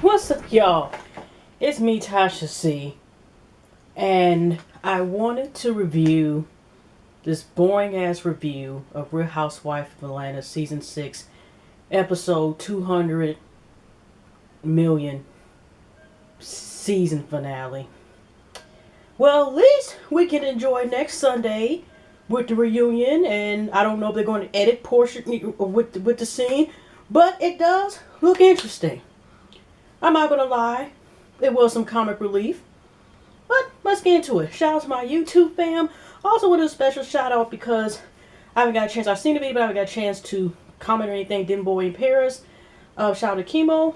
What's up, y'all? It's me, Tasha C. And I wanted to review this boring ass review of Real Housewives of Atlanta Season 6, Episode 200 million season finale. Well, at least we can enjoy next Sunday with the reunion, and I don't know if they're going to edit portion with the scene, but it does look interesting. I'm not gonna lie, it was some comic relief. But let's get into it. Shout out to my YouTube fam. Also want to do a special shout out because I haven't got a chance. I've seen the video, but I haven't got a chance to comment or anything. Dim Boy in Paris. Shout out to Chemo.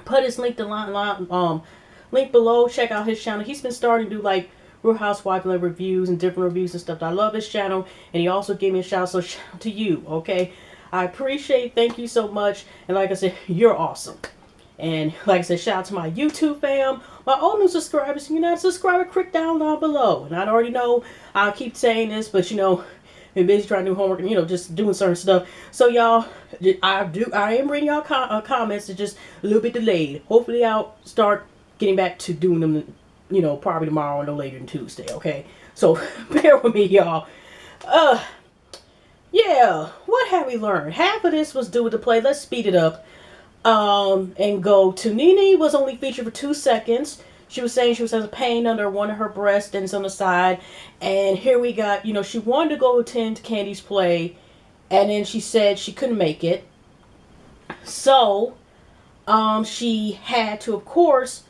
Put his link link below. Check out his channel. He's been starting to do like Real Housewives reviews and different reviews and stuff. I love his channel, and he also gave me a shout out. So shout out to you, okay? I appreciate. Thank you so much. And like I said, you're awesome. And like I said, shout out to my YouTube fam, my old new subscribers. If you're not a subscriber, click down below. And I already know I'll keep saying this, but been busy trying to do homework and just doing certain stuff. So y'all, I am reading y'all comments. It's just a little bit delayed. Hopefully I'll start getting back to doing them, probably tomorrow or no later than Tuesday. Okay, so bear with me, y'all. Yeah, what have we learned? Half of this was due with the play. Let's speed it up. And go to Nene was only featured for 2 seconds. She was saying she was having pain under one of her breasts and it's on the side. And here we got, she wanted to go attend Candy's play. And then she said she couldn't make it. So, she had to, of course,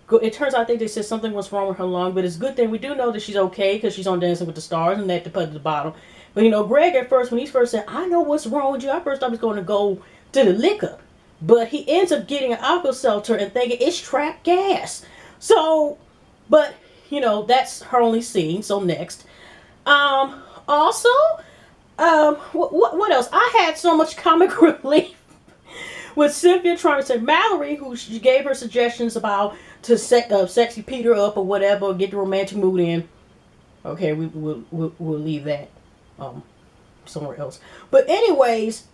go. It turns out I think they said something was wrong with her lung. But it's a good thing we do know that she's okay because she's on Dancing with the Stars and that to put at the bottom. But, Greg at first, when he first said, I know what's wrong with you. I first thought he was going to go to the liquor. But he ends up getting an Alka-Seltzer and thinking it's trapped gas. So, but, that's her only scene. So next. Also, what else? I had so much comic relief with Cynthia trying to say Mallory, who she gave her suggestions about to sexy Peter up or whatever, or get the romantic mood in. Okay, we'll leave that somewhere else. But anyways,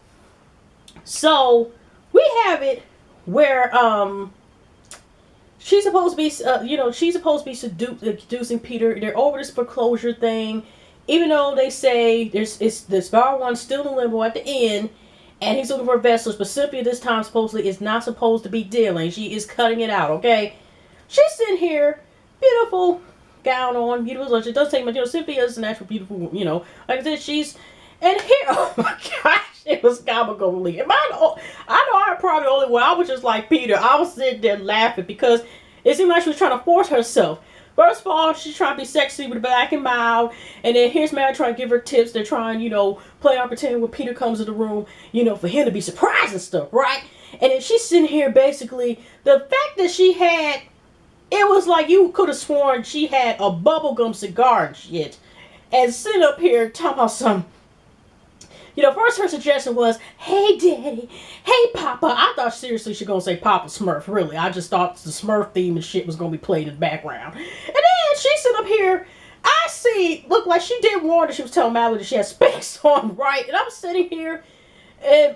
so we have it where she's supposed to be seducing Peter. They're over this foreclosure thing, even though they say this bar one still in limbo at the end, and he's looking for vessels. But Cynthia this time supposedly is not supposed to be dealing. She is cutting it out. Okay, she's sitting here, beautiful gown on, beautiful. It doesn't take much. Cynthia is a natural beautiful. Like I said, she's. And here, oh my gosh, it was comical relief. I know I'm probably the only one. I was just like Peter. I was sitting there laughing because it seemed like she was trying to force herself. First of all, she's trying to be sexy with a black and mild. And then here's Mary trying to give her tips. They're trying, play on pretending when Peter comes to the room, for him to be surprised and stuff, right? And then she's sitting here basically, the fact that she had, it was like you could have sworn she had a bubblegum cigar and shit. And sitting up here talking about some. First her suggestion was, hey, Daddy, hey, Papa. I thought seriously she was going to say Papa Smurf, really. I just thought the Smurf theme and shit was going to be played in the background. And then she's sitting up here, looked like she did warn that she was telling Mallory that she had specs on, right? And I'm sitting here, and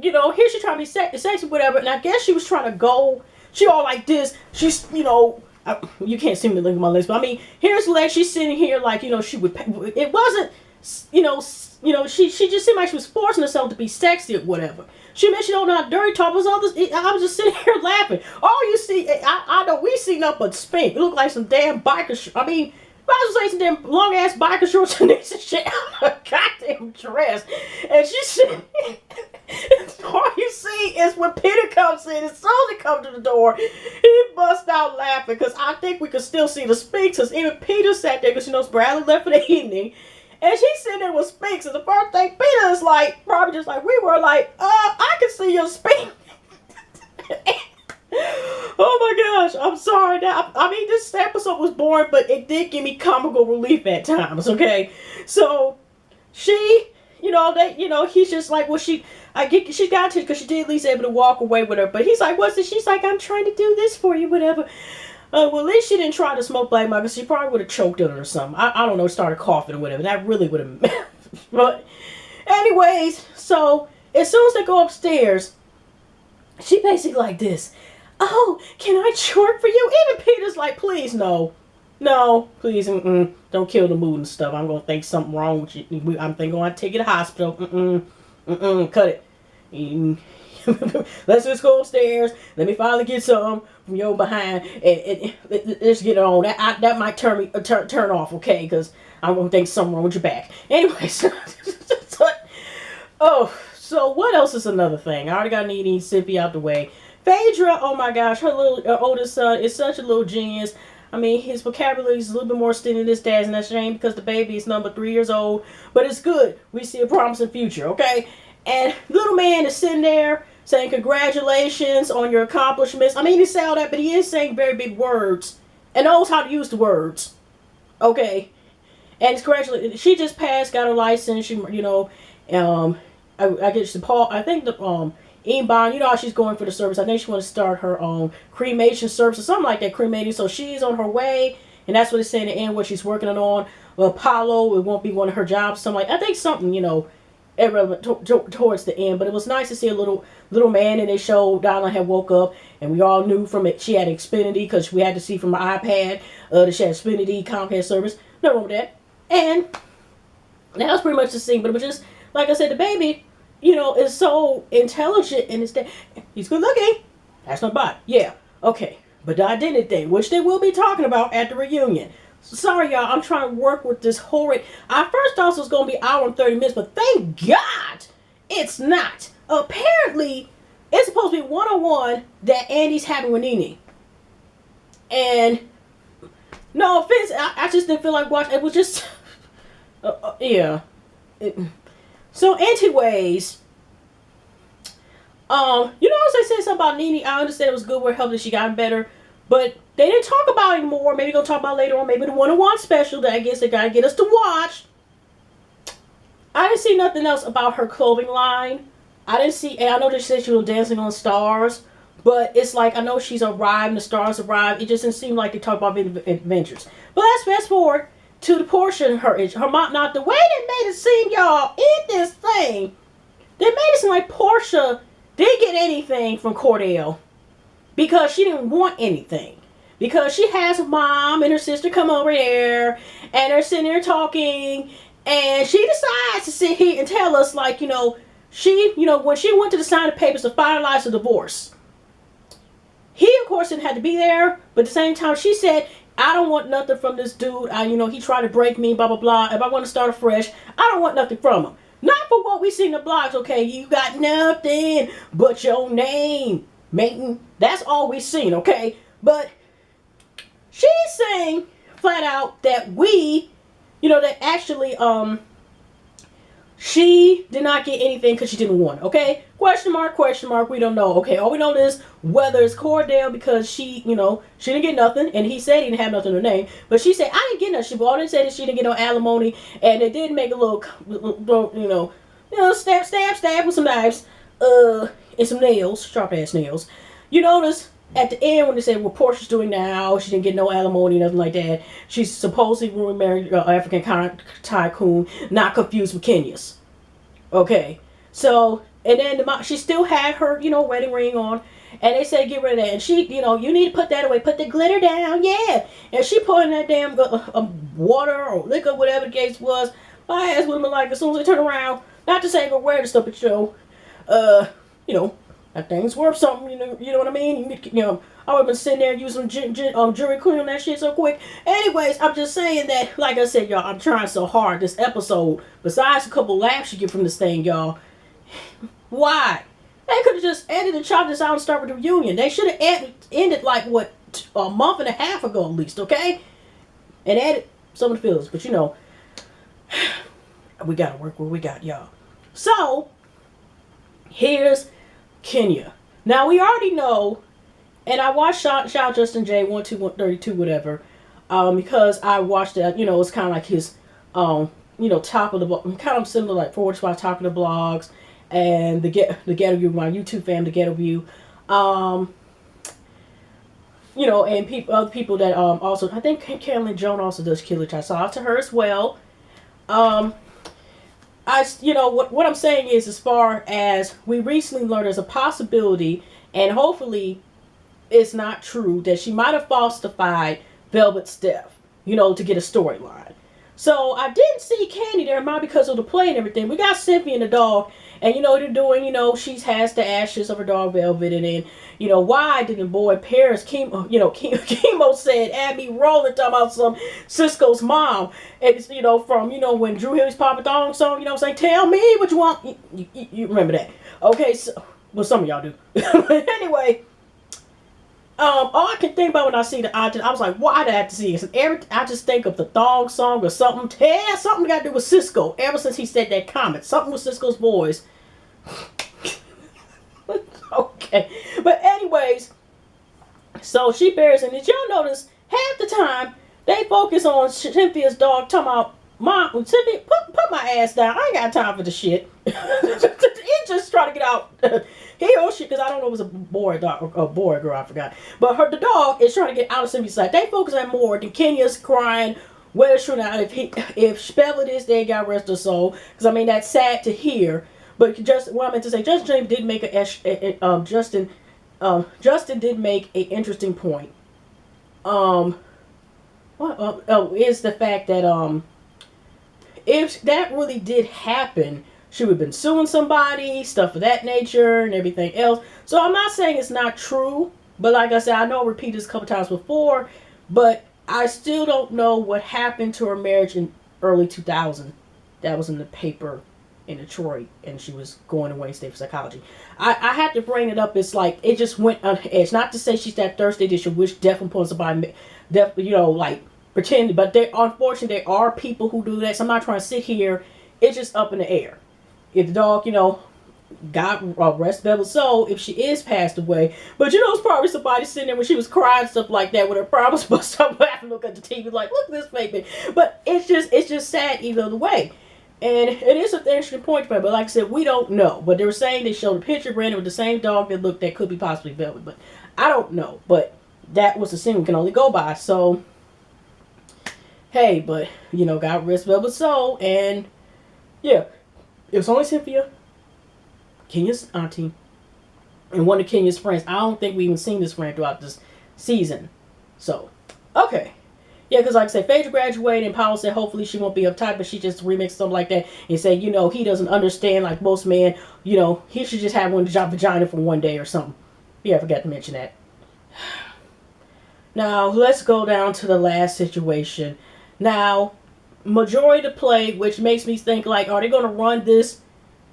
here she's trying to be sexy, whatever. And I guess she was trying to go, she all like this. She's, you can't see me looking at my legs, but I mean, here's legs. She's sitting here like, she would, it wasn't, she just seemed like she was forcing herself to be sexy or whatever. She mentioned all that dirty talk. I was just sitting here laughing. All you see, I know we seen up a spink. It looked like some damn biker. I mean, I was say some damn long ass biker shorts and this and shit on a goddamn dress. And she said, all you see is when Peter comes in, as soon as he comes to the door, he busts out laughing because I think we could still see the spinks. Because even Peter sat there because Bradley left for the evening. And she's sitting there with Spinks, and the first thing Peter is like, probably just like we were like, I can see your Spink. Oh my gosh, I'm sorry. Now, I mean, this episode was boring, but it did give me comical relief at times, okay? So, she, he's just like, well, she got to, because she did at least able to walk away with her, but he's like, what's it? She's like, I'm trying to do this for you, whatever. Well, at least she didn't try to smoke black market. She probably would have choked on it or something. I don't know, started coughing or whatever. That really would have. But anyways, so as soon as they go upstairs, She basically like this. Oh, can I twerk for you? Even Peter's like, please, no. No, please, don't kill the mood and stuff. I'm gonna think something wrong with you. I'm thinking I'm gonna take you to the hospital. Cut it. Let's just go upstairs. Let me finally get some from your behind, and let's get it on. That might turn off, okay? Because I'm gonna think something wrong with your back. Anyways, oh, so what else is another thing? I already got Nene Sippy out the way. Phaedra, oh my gosh, her oldest son is such a little genius. I mean, his vocabulary is a little bit more stingy than his dad's, and that's a shame because the baby is number 3 years old. But it's good. We see a promising future, okay? And little man is sitting there saying congratulations on your accomplishments. I mean, he said all that, but he is saying very big words and knows how to use the words, okay? And it's congratulations. She just passed, got her license. She, I guess Paul. I think the Bond, you know how she's going for the service. I think she wants to start her own cremation service or something like that, cremating. So she's on her way, and that's what it's saying at the end, what she's working on. Well, Apollo, it won't be one of her jobs. Something like, I think something, irrelevant towards the end. But it was nice to see a little man, and they showed Donna had woke up, and we all knew from it she had Xfinity because we had to see from her iPad that she had Xfinity Comcast service. No wrong with that. And that was pretty much the scene. But it was just, like I said, the baby, is so intelligent, and he's good looking. That's not bad. Yeah, okay. But the identity thing, which they will be talking about at the reunion. Sorry, y'all. I'm trying to work with this horrid. I first thought it was going to be an hour and 30 minutes, but thank God it's not. Apparently, it's supposed to be one-on-one that Andy's having with Nene. And no offense, I just didn't feel like watching. It was just, yeah. So, anyways, as I said something about Nene, I understand it was good with her that she got better, but they didn't talk about it anymore. Maybe they'll talk about it later on. Maybe the one-on-one special that I guess they gotta get us to watch. I didn't see nothing else about her clothing line. I didn't see, and I know they said she was dancing on stars, but it's like, I know she's arrived and the stars arrived. It just didn't seem like they talked about adventures. But let's fast forward to the portion her mom. Now the way they made it seem, y'all, in this thing, they made it seem like Portia didn't get anything from Cordell because she didn't want anything. Because she has a mom and her sister come over there, and they're sitting there talking, and she decides to sit here and tell us, like, she, when she went to the sign the papers to finalize the divorce, he, of course, didn't have to be there, but at the same time, she said, I don't want nothing from this dude. He tried to break me, blah, blah, blah. If I want to start afresh, I don't want nothing from him. Not for what we see in the blogs, okay? You got nothing but your name, Maiden. That's all we seen, okay? But she's saying flat out that that actually, she did not get anything because she didn't want it, okay? Question mark, we don't know, okay? All we know is whether it's Cordell because she didn't get nothing, and he said he didn't have nothing in her name, but she said, I didn't get nothing. All they said is she didn't get no alimony, and they did make a little stab with some knives, and some nails, sharp-ass nails. You notice at the end when they said what Portia's doing now, she didn't get no alimony, nothing like that. She's supposedly married African tycoon, not confused with Kenya's. Okay, so, and then she still had her, wedding ring on, and they said get rid of that, and she, you need to put that away, put the glitter down, yeah, and she put in that damn water or liquor, whatever the case was. My ass would have been like, as soon as they turn around, not to say go wear the stuff, but that thing's worth something, you know what I mean? I would have been sitting there using jewelry clean on that shit so quick. Anyways, I'm just saying that, like I said, y'all, I'm trying so hard this episode. Besides a couple laughs you get from this thing, y'all. Why? They could have just ended and chopped this out and started with the reunion. They should have ended like, a month and a half ago at least, okay? And added some of the fillers. But we gotta work what we got, y'all. So, here's Kenya. Now, we already know, and I watched Shout Justin J 132 whatever, because I watched it, it's kind of like his, top of the, kind of similar like Forward Spot, top of the blogs, and the Ghetto View, my YouTube fam, the Ghetto View, and other people that also, I think Carolyn Joan also does Killer Chat, so out to her as well. What I'm saying is, as far as we recently learned, there's a possibility, And hopefully it's not true that she might have falsified Velvet's death, to get a storyline. So I didn't see Candy there, not because of the play and everything. We got Cynthia and the dog, and they're doing, she has the ashes of her dog Velvet, and then, why didn't boy Paris Chemo, Chemo said, "Add me rolling," talking about some Cisco's mom. It's, from, when Drew Hill Papa Thong song, saying, "Tell me what you want." You remember that. Okay, so, well, some of y'all do. But anyway, all I can think about when I see the object, I was like, why did I have to see this? I just think of the Thong song or something. Yeah, something got to do with Cisco. Ever since he said that comment, something with Cisco's voice. Okay, but anyways, so she bears, and did y'all notice half the time they focus on Cynthia's dog talking about, "Mom, Cynthia, put my ass down. I ain't got time for the shit." He just trying to get out. He or she, because I don't know if it was a boy dog or a boy or girl, I forgot. But the dog is trying to get out of Cynthia's sight. They focus on more than Kenya's crying. Whether it's true now, if Spell it is, they got rest her soul. Because I mean that's sad to hear. But just what I meant to say, Justin James did make Justin did make an interesting point. Is the fact that if that really did happen, she would have been suing somebody, stuff of that nature, and everything else. So I'm not saying it's not true, but like I said, I know I repeated this a couple times before, but I still don't know what happened to her marriage in early 2000. That was in the paper in Detroit, and she was going away to stay for psychology. I had to bring it up. It's like it just went on edge. Not to say she's that thirsty that she wish death upon somebody, like pretend. But unfortunately, there are people who do that. So I'm not trying to sit here. It's just up in the air. If the dog, God rest Velvet's soul, if she is passed away. But it's probably somebody sitting there when she was crying, stuff like that, with her problems, but somebody have to look at the TV like, look at this baby. But it's just sad either way. And it is an interesting point for her, but like I said, we don't know. But they were saying they showed a picture of Brandon with the same dog that could be possibly Velvet, but I don't know. But that was the scene we can only go by. So, hey, but, God rest Velvet's soul, and yeah, it was only Cynthia, Kenya's auntie, and one of Kenya's friends. I don't think we even seen this friend throughout this season. So, okay. Yeah, because like I said, Phaedra graduated, and Paolo said hopefully she won't be uptight, but she just remixed something like that and said, he doesn't understand like most men, he should just have one vagina for one day or something. Yeah, I forgot to mention that. Now, let's go down to the last situation. Now, majority of the play, which makes me think like, are they going to run this?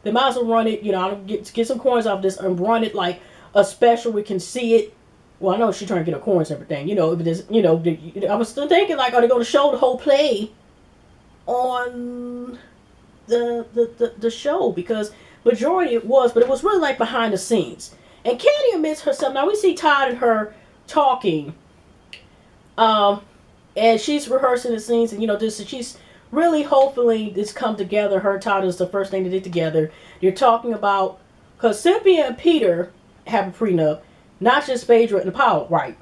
They might as well run it, I'll get some coins off this and run it like a special. We can see it. Well, I know she's trying to get her coins and everything, but there's, I was still thinking like, are they going to show the whole play on the show? Because majority it was, but it was really like behind the scenes. And Candy admits herself. Now we see Todd and her talking, and she's rehearsing the scenes, and she's really hopefully this come together. Her and Todd is the first thing they did together. They're talking about, because Cynthia and Peter have a prenup. Not just Phaedra and Paolo, right?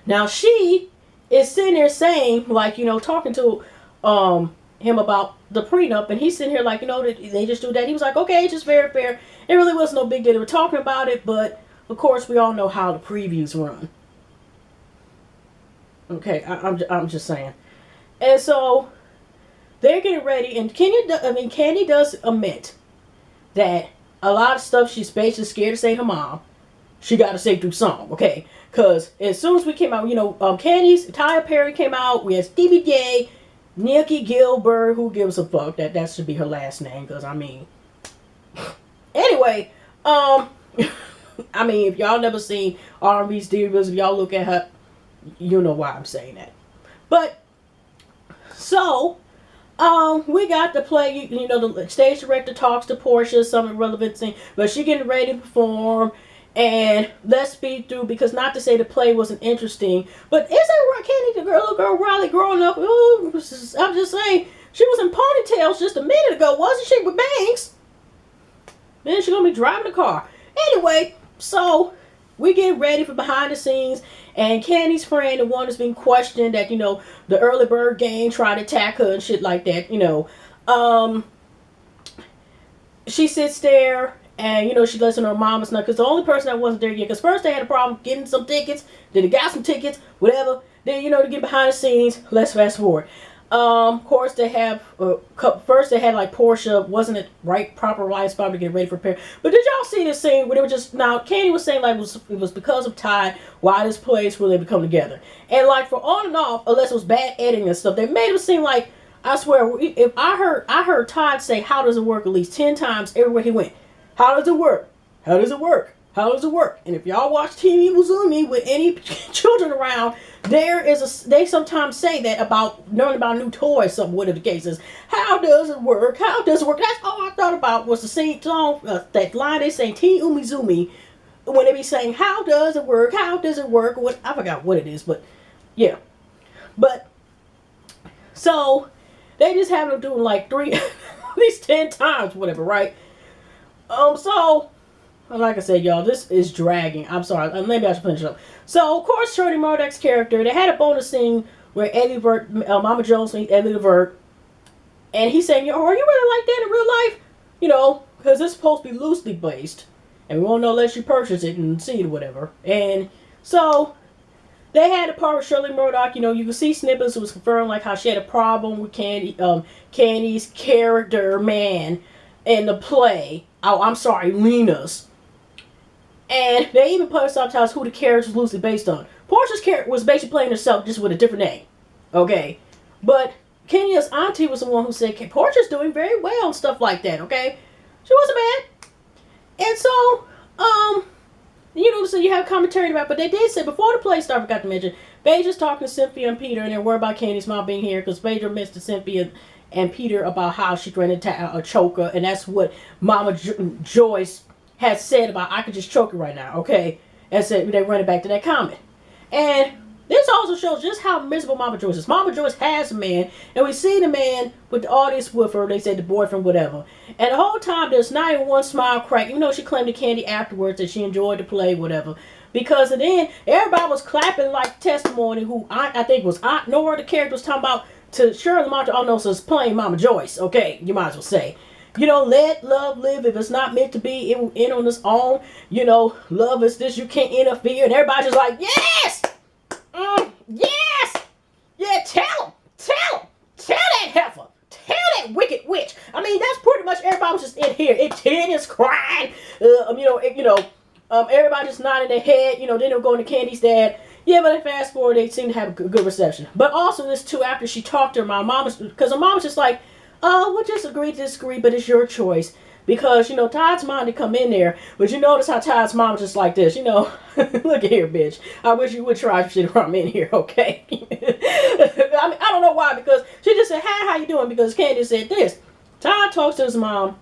Now she is sitting there saying, like, talking to him about the prenup, and he's sitting here like, they just do that. He was like, okay, just very fair. It really was no big deal. They were talking about it, but of course we all know how the previews run. Okay, I'm just saying. And so they're getting ready, and Candy does admit that a lot of stuff she's basically scared to say to her mom. She got to say through song, okay? Because as soon as we came out, Candy's, Tyler Perry came out. We had Stevie J, Nikki Gilbert, who gives a fuck? That should be her last name, because, Anyway, if y'all never seen R&B's Divas, if y'all look at her, you know why I'm saying that. But, so, we got to play, the stage director talks to Portia, some irrelevant thing, but she getting ready to perform. And let's speed through, because not to say the play wasn't interesting, but isn't Candy the little girl Riley growing up? Ooh, I'm just saying, she was in ponytails just a minute ago, wasn't she, with bangs? Then she's gonna be driving the car. Anyway, so we get ready for behind the scenes, and Candy's friend, the one that's been questioned that the early bird gang tried to attack her and shit like that. She sits there. And, she lets her know her mom is not, because the only person that wasn't there yet, because first they had a problem getting some tickets, then they got some tickets, whatever. Then, to get behind the scenes, let's fast forward. Of course, they have, first they had like Portia, wasn't it right, proper right spot to get ready for pair. But did y'all see this scene where they were just, now, Candy was saying like it was because of Ty, why this place where they would come together. And like for on and off, unless it was bad editing and stuff, they made it seem like, I swear, if I heard Todd say, how does it work at least 10 times everywhere he went. How does it work? How does it work? How does it work? And if y'all watch TV Muzumi with any children around, they sometimes say that about learning about new toys, something, whatever the case is. How does it work? How does it work? That's all I thought about was the same song, that line they say, Teen Umizumi, when they be saying, how does it work? How does it work? What, I forgot what it is, but yeah. But, so, they just have them doing like at least 10 times, whatever, right? So, like I said, y'all, this is dragging. I'm sorry. Maybe I should finish it up. So, of course, Shorty Murdoch's character, they had a bonus scene where Eddie Levert, Mama Jones meets Eddie Levert, and he's saying, are you really like that in real life? Because it's supposed to be loosely based, and we won't know unless you purchase it and see it or whatever. And so, they had a part with Shirley Murdoch, you can see snippets. It was confirmed like how she had a problem with Candy's character, man, in the play. Oh, I'm sorry, Lena's. And they even put subtitles who the character was loosely based on. Portia's character was basically playing herself just with a different name. Okay? But Kenya's auntie was the one who said, Portia's doing very well and stuff like that, okay? She wasn't bad. And so, so you have commentary about it. But they did say, before the play started, I forgot to mention, Phaedra's talking to Cynthia and Peter, and they're worried about Candy's mom being here, because Phaedra missed to Cynthia and Peter about how she threatened to choke her, and that's what Mama Joyce had said about, I could just choke her right now, okay? And said they run it back to that comment. And this also shows just how miserable Mama Joyce is. Mama Joyce has a man, and we see the man with the audience with her, they say the boyfriend, whatever. And the whole time there's not even one smile crack, even though she claimed to Candy afterwards that she enjoyed the play, whatever. Because then everybody was clapping like testimony, who I think was Aunt Nora, the character was talking about, to Shirley Murdoch, oh no, so it's playing Mama Joyce, okay, you might as well say. Let love live. If it's not meant to be in on its own, love is this, you can't interfere. And everybody's just like, yes! Yes! Yeah, tell that heifer. Tell that wicked witch. I mean, that's pretty much everybody was just in here. It's tears, crying. Everybody just nodding their head. Then they're going to Candy's dad. Yeah, but fast forward, they seem to have a good reception. But also this too, after she talked to her mom, because her mom was just like, we'll just agree to disagree, but it's your choice. Because, Todd's mom did come in there, but you notice how Todd's mom was just like this, look at here, bitch. I wish you would try some shit around me in here, okay? I mean, I don't know why, because she just said, hi, how you doing? Because Candy said this. Todd talks to his mom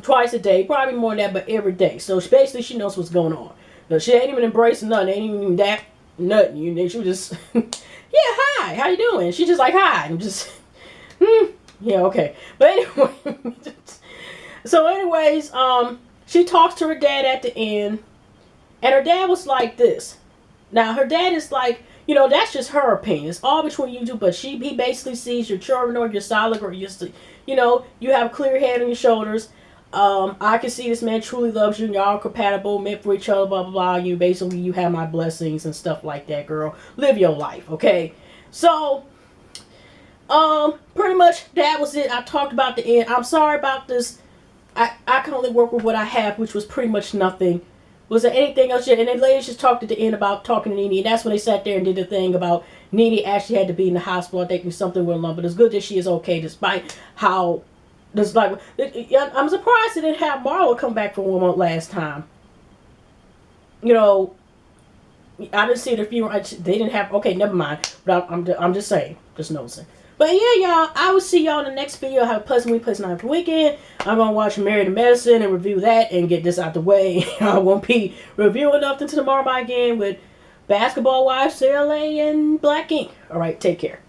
twice a day, probably more than that, but every day. So basically, she knows what's going on. She ain't even embracing nothing, ain't even that, nothing. She was just, yeah, hi, how you doing? She just like, hi. I'm just, yeah, okay. But anyway, so anyways, she talks to her dad at the end, and her dad was like this. Now, her dad is like, that's just her opinion. It's all between you two, but he basically sees your children or your solid, or you have a clear head on your shoulders. I can see this man truly loves you and y'all are compatible, meant for each other, blah, blah, blah. You have my blessings and stuff like that, girl. Live your life, okay? So, pretty much that was it. I talked about the end. I'm sorry about this. I can only work with what I have, which was pretty much nothing. Was there anything else yet? And then ladies just talked at the end about talking to Nene, and that's when they sat there and did the thing about Nene actually had to be in the hospital. I think something went along, but it's good that she is okay despite how. I'm surprised they didn't have Marla come back for 1 month last time. I didn't see the funeral. They didn't have. Okay, never mind. But I'm just saying, just noticing. But yeah, y'all, I will see y'all in the next video. Have a pleasant week, pleasant night for weekend. I'm gonna watch Married to Medicine and review that and get this out the way. I won't be reviewing nothing until tomorrow again with Basketball Wives, CLA, and Black Ink. All right, take care.